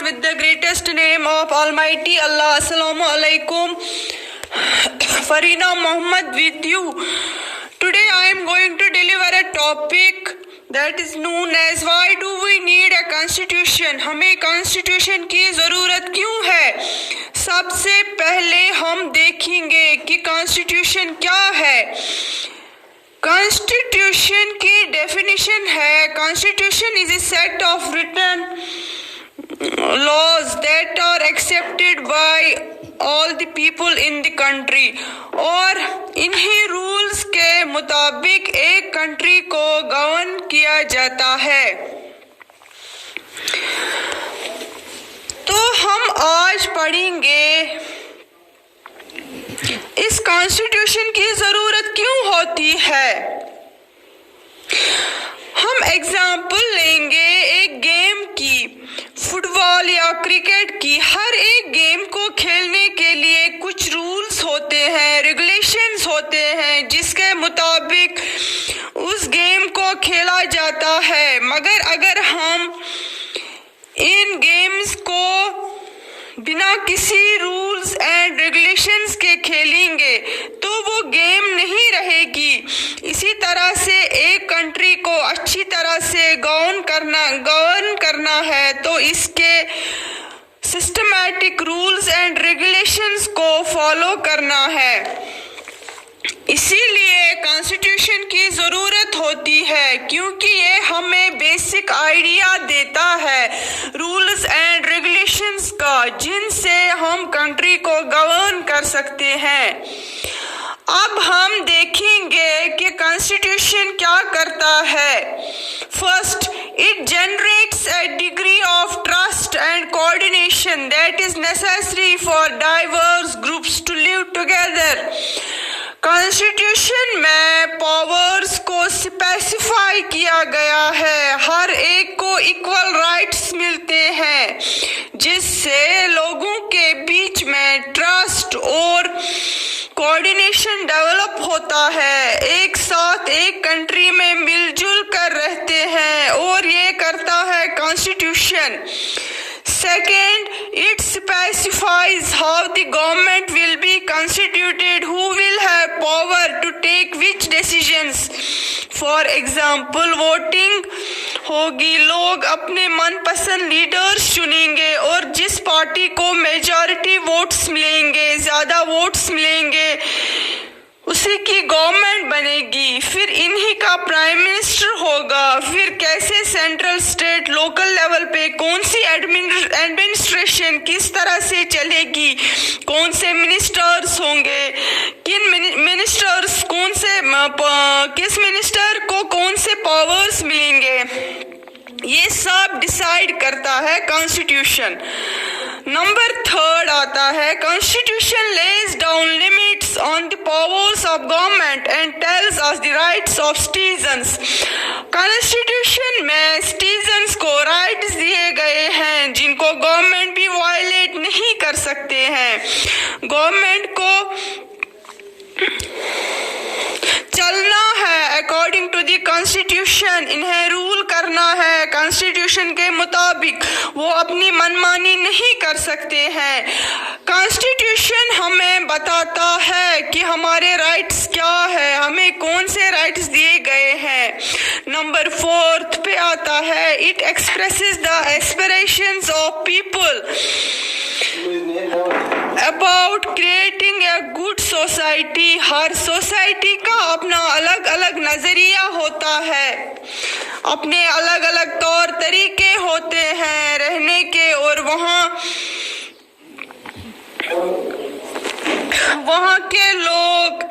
with the greatest name of Almighty Allah. Assalamu alaikum. Farina Muhammad with you. Today I am going to deliver a topic that is known as why do we need a constitution? हमें constitution की ज़रूरत क्यों है? सबसे पहले हम देखेंगे कि constitution क्या है. Constitution की definition है Constitution is a set of written laws that are accepted by all the people in the country और इन्हीं rules के मुताबिक एक country को govern किया जाता है. तो हम आज पढ़ेंगे इस कॉन्स्टिट्यूशन की जरूरत क्यों होती है. हम एग्जाम्पल लेंगे एक गेम की, फुटबॉल या क्रिकेट की. हर एक गेम को खेलने के लिए कुछ रूल्स होते हैं, रेगुलेशंस होते हैं जिसके मुताबिक उस गेम को खेला जाता है. मगर अगर हम इन गेम्स को बिना किसी रूल्स एंड रेगुलेशंस के खेलेंगे तो वो गेम नहीं रहेगी. इसी तरह से एक कंट्री को अच्छी तरह से गवर्न करना है तो इसके सिस्टमैटिक रूल्स एंड रेगुलेशंस को फॉलो करना है. इसीलिए कॉन्स्टिट्यूशन की ज़रूरत होती है क्योंकि ये हमें बेसिक आइडिया देता है रूल्स एंड रेगुलेशंस का जिनसे हम कंट्री को गवर्न कर सकते हैं. अब हम देखेंगे कि कॉन्स्टिट्यूशन क्या करता है. First, it generates a degree of trust and coordination that is necessary for diverse groups to live together. Constitution में पावर्स को स्पेसिफाई किया गया है. हर एक को इक्वल राइट्स मिलते हैं जिससे लोगों के बीच में ट्रस्ट और कोऑर्डिनेशन डेवलप होता है. एक साथ एक कंट्री में मिलजुल कर रहते हैं और ये करता है constitution. Second, it specifies how the government will be constituted, who will have power to take which decisions. For example, voting होगी, लोग अपने मनपसंद लीडर्स चुनेंगे और जिस पार्टी को मेजॉरिटी वोट्स मिलेंगे, ज़्यादा वोट्स मिलेंगे, उसी की गवर्नमेंट बनेगी. फिर इन्हीं का प्राइम मिनिस्टर होगा. फिर कैसे सेंट्रल, स्टेट, लोकल लेवल पे कौन सी एडमिनिस्ट्रेशन किस तरह से चलेगी, कौन से मिनिस्टर्स होंगे, किन मिनिस्टर्स किस मिनिस्टर को कौन से पावर्स मिलेंगे, ये सब डिसाइड करता है कॉन्स्टिट्यूशन. नंबर थर्ड आता है constitution lays down limits on the powers of government and tells us the rights of citizens. Constitution में सिटीजंस को राइट्स दिए गए हैं जिनको गवर्नमेंट भी वायलेट नहीं कर सकते हैं. गवर्नमेंट को चलना है अकॉर्डिंग टू द कॉन्स्टिट्यूशन, इन्हें रूल करना है कॉन्स्टिट्यूशन के मुताबिक. वो अपनी मनमानी नहीं कर सकते हैं. कॉन्स्टिट्यूशन हमें बताता है कि हमारे राइट्स क्या है, हमें कौन से राइट्स दिए गए हैं. नंबर फोर्थ पे आता है it expresses the aspirations of people about creating a good society. Her society का अपना अलग अलग नजरिया होता है, अपने अलग अलग तौर तरीके होते हैं रहने के और वहाँ के लोग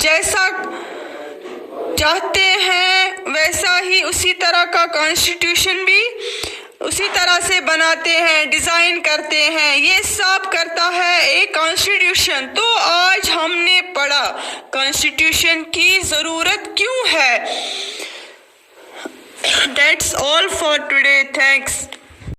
जैसा चाहते हैं वैसा ही उसी तरह का कॉन्स्टिट्यूशन भी उसी तरह से बनाते हैं, डिजाइन करते हैं. ये सब करता है एक कॉन्स्टिट्यूशन. तो आज हमने पढ़ा कॉन्स्टिट्यूशन की जरूरत क्यों है. That's all for today. Thanks.